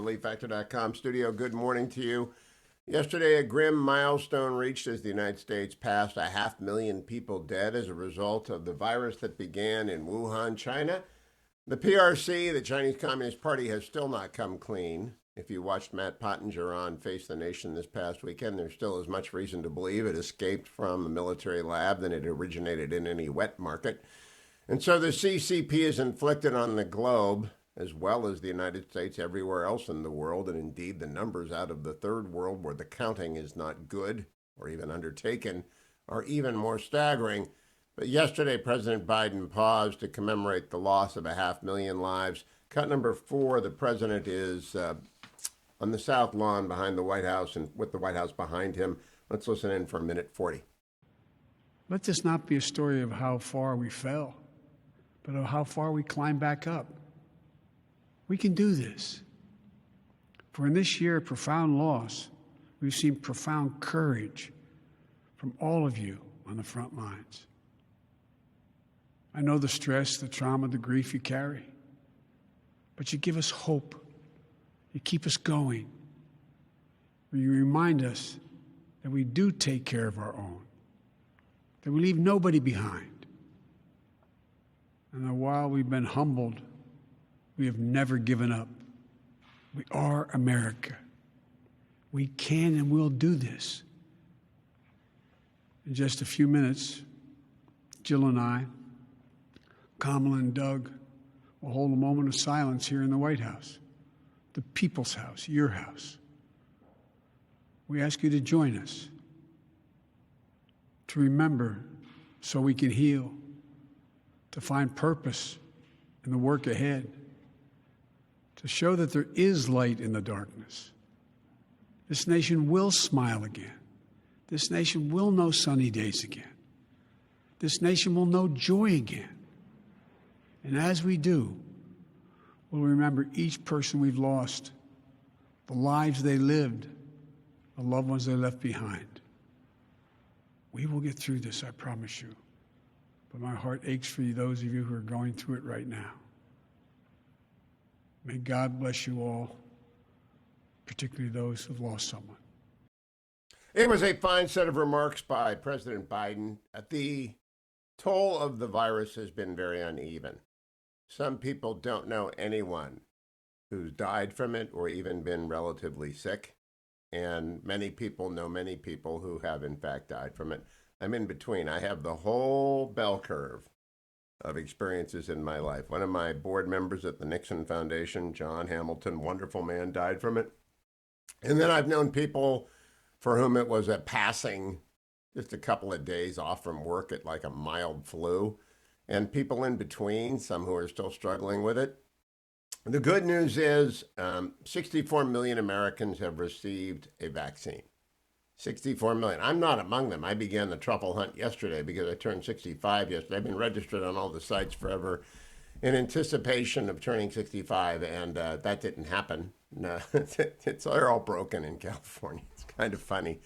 ReliefFactor.com studio. Good morning to you. Yesterday, a grim milestone reached as the United States passed 500,000 people dead as a result of the virus that began in Wuhan, China. The PRC, the Chinese Communist Party, has still not come clean. If you watched Matt Pottinger on Face the Nation this past weekend, there's still as much reason to believe it escaped from a military lab than it originated in any wet market. And so the CCP is inflicted on the globe, as well as the United States, everywhere else in the world, and indeed the numbers out of the third world where the counting is not good or even undertaken are even more staggering. But yesterday, President Biden paused to commemorate the loss of 500,000 lives. Cut number 4, the president is on the South Lawn behind the White House and with the White House behind him. Let's listen in for a minute 40. Let this not be a story of how far we fell, but of how far we climbed back up. We can do this. For in this year of profound loss, we've seen profound courage from all of you on the front lines. I know the stress, the trauma, the grief you carry, but you give us hope. You keep us going. You remind us that we do take care of our own, that we leave nobody behind, and that while we've been humbled, we have never given up. We are America. We can and will do this. In just a few minutes, Jill and I, Kamala and Doug, will hold a moment of silence here in the White House, the people's house, your house. We ask you to join us, to remember so we can heal, to find purpose in the work ahead, to show that there is light in the darkness. This nation will smile again. This nation will know sunny days again. This nation will know joy again. And as we do, we'll remember each person we've lost, the lives they lived, the loved ones they left behind. We will get through this, I promise you. But my heart aches for you, those of you who are going through it right now. May God bless you all, particularly those who've lost someone. It was a fine set of remarks by President Biden. The toll of the virus has been very uneven. Some people don't know anyone who's died from it or even been relatively sick. And many people know many people who have, in fact, died from it. I'm in between. I have the whole bell curve of experiences in my life. One of my board members at the Nixon Foundation, John Hamilton, wonderful man, died from it. And then I've known people for whom it was a passing, just a couple of days off from work at like a mild flu, and people in between, some who are still struggling with it. The good news is 64 million Americans have received a vaccine. 64 million. I'm not among them. I began the truffle hunt yesterday because I turned 65 yesterday. I've been registered on all the sites forever in anticipation of turning 65, and that didn't happen. No, they're all broken in California. It's kind of funny.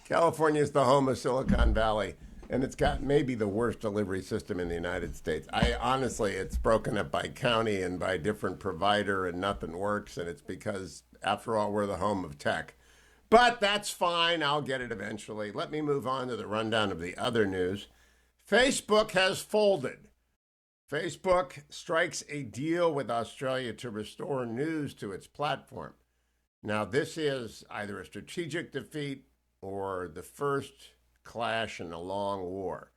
California is the home of Silicon Valley, and it's got maybe the worst delivery system in the United States. Honestly, it's broken up by county and by different provider, and nothing works, and it's because, after all, we're the home of tech. But that's fine. I'll get it eventually. Let me move on to the rundown of the other news. Facebook has folded. Facebook strikes a deal with Australia to restore news to its platform. Now, this is either a strategic defeat or the first clash in a long war.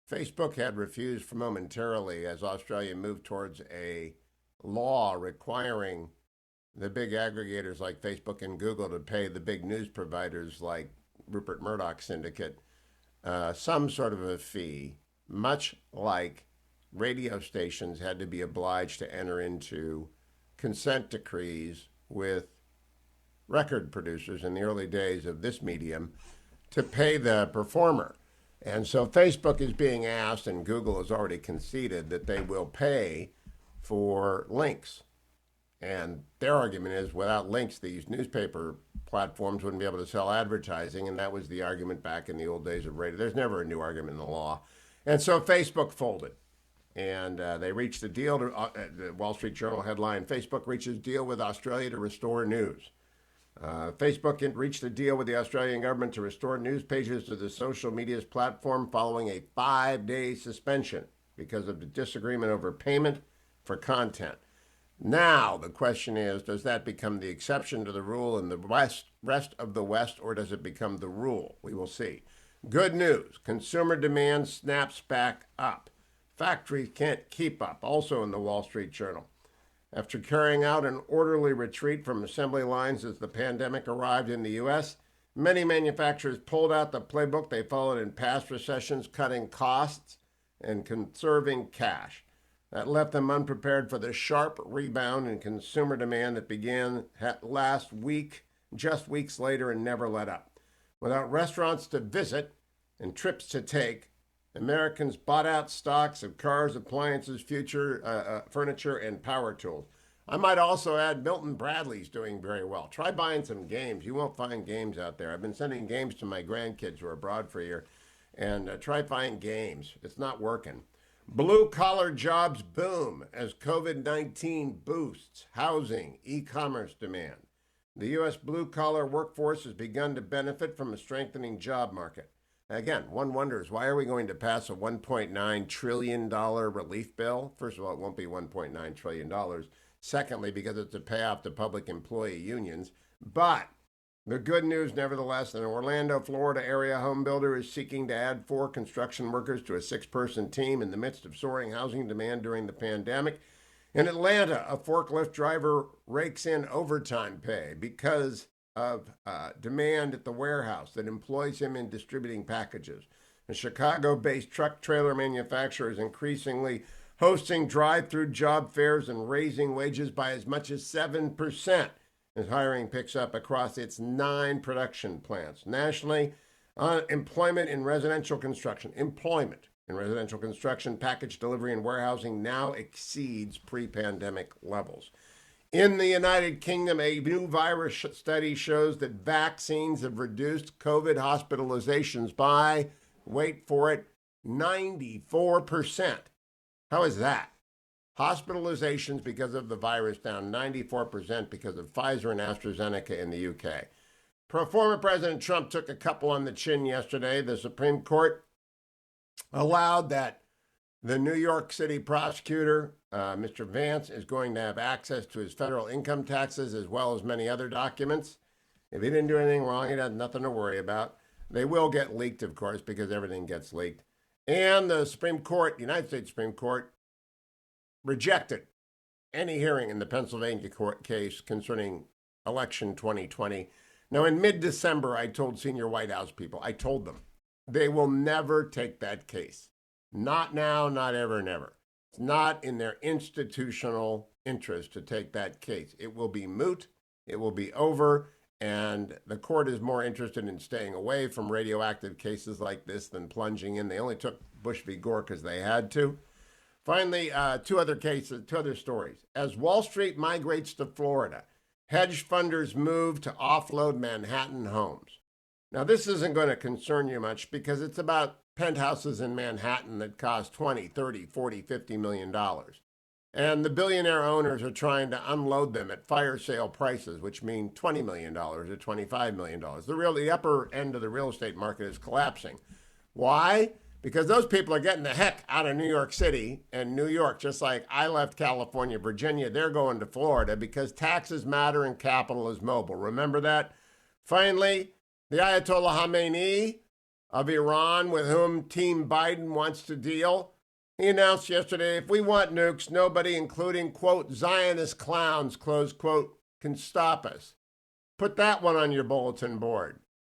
Facebook had refused momentarily as Australia moved towards a law requiring the big aggregators like Facebook and Google to pay the big news providers like Rupert Murdoch's syndicate some sort of a fee, much like radio stations had to be obliged to enter into consent decrees with record producers in the early days of this medium to pay the performer. And so Facebook is being asked, and Google has already conceded, that they will pay for links. And their argument is without links, these newspaper platforms wouldn't be able to sell advertising. And that was the argument back in the old days of radio. There's never a new argument in the law. And so Facebook folded. And they reached a deal, the Wall Street Journal headline, Facebook reaches deal with Australia to restore news. Facebook reached a deal with the Australian government to restore news pages to the social media's platform following a 5-day suspension because of the disagreement over payment for content. Now, the question is, does that become the exception to the rule in the rest of the West, or does it become the rule? We will see. Good news. Consumer demand snaps back up. Factories can't keep up, also in the Wall Street Journal. After carrying out an orderly retreat from assembly lines as the pandemic arrived in the U.S., many manufacturers pulled out the playbook they followed in past recessions, cutting costs and conserving cash. That left them unprepared for the sharp rebound in consumer demand that began last week, just weeks later, and never let up. Without restaurants to visit and trips to take, Americans bought out stocks of cars, appliances, furniture, and power tools. I might also add Milton Bradley's doing very well. Try buying some games. You won't find games out there. I've been sending games to my grandkids who are abroad for a year, and try buying games. It's not working. Blue-collar jobs boom as COVID-19 boosts housing, e-commerce demand. The U.S. blue-collar workforce has begun to benefit from a strengthening job market. Again, one wonders, why are we going to pass a $1.9 trillion relief bill? First of all, it won't be $1.9 trillion. Secondly, because it's a payoff to public employee unions. But the good news, nevertheless, an Orlando, Florida area home builder is seeking to add 4 construction workers to a 6-person team in the midst of soaring housing demand during the pandemic. In Atlanta, a forklift driver rakes in overtime pay because of demand at the warehouse that employs him in distributing packages. A Chicago-based truck trailer manufacturer is increasingly hosting drive-through job fairs and raising wages by as much as 7% as hiring picks up across its 9 production plants. Nationally, employment in residential construction, package delivery, and warehousing now exceeds pre-pandemic levels. In the United Kingdom, a new virus study shows that vaccines have reduced COVID hospitalizations by, wait for it, 94%. How is that? Hospitalizations because of the virus down 94% because of Pfizer and AstraZeneca in the UK. Former President Trump took a couple on the chin yesterday. The Supreme Court allowed that the New York City prosecutor, Mr. Vance, is going to have access to his federal income taxes as well as many other documents. If he didn't do anything wrong, he had nothing to worry about. They will get leaked, of course, because everything gets leaked. And the Supreme Court, United States Supreme Court, rejected any hearing in the Pennsylvania court case concerning election 2020. Now, in mid-December, I told senior White House people, I told them, they will never take that case. Not now, not ever, never. It's not in their institutional interest to take that case. It will be moot. It will be over. And the court is more interested in staying away from radioactive cases like this than plunging in. They only took Bush v. Gore because they had to. Finally, 2 other stories. As Wall Street migrates to Florida, hedge funders move to offload Manhattan homes. Now, this isn't going to concern you much because it's about penthouses in Manhattan that cost $20, $30, $40, $50 million. And the billionaire owners are trying to unload them at fire sale prices, which mean $20 million or $25 million. The upper end of the real estate market is collapsing. Why? Because those people are getting the heck out of New York City and New York, just like I left California, Virginia. They're going to Florida because taxes matter and capital is mobile. Remember that? Finally, the Ayatollah Khamenei of Iran, with whom Team Biden wants to deal, he announced yesterday, if we want nukes, nobody, including, quote, Zionist clowns, close quote, can stop us. Put that one on your bulletin board.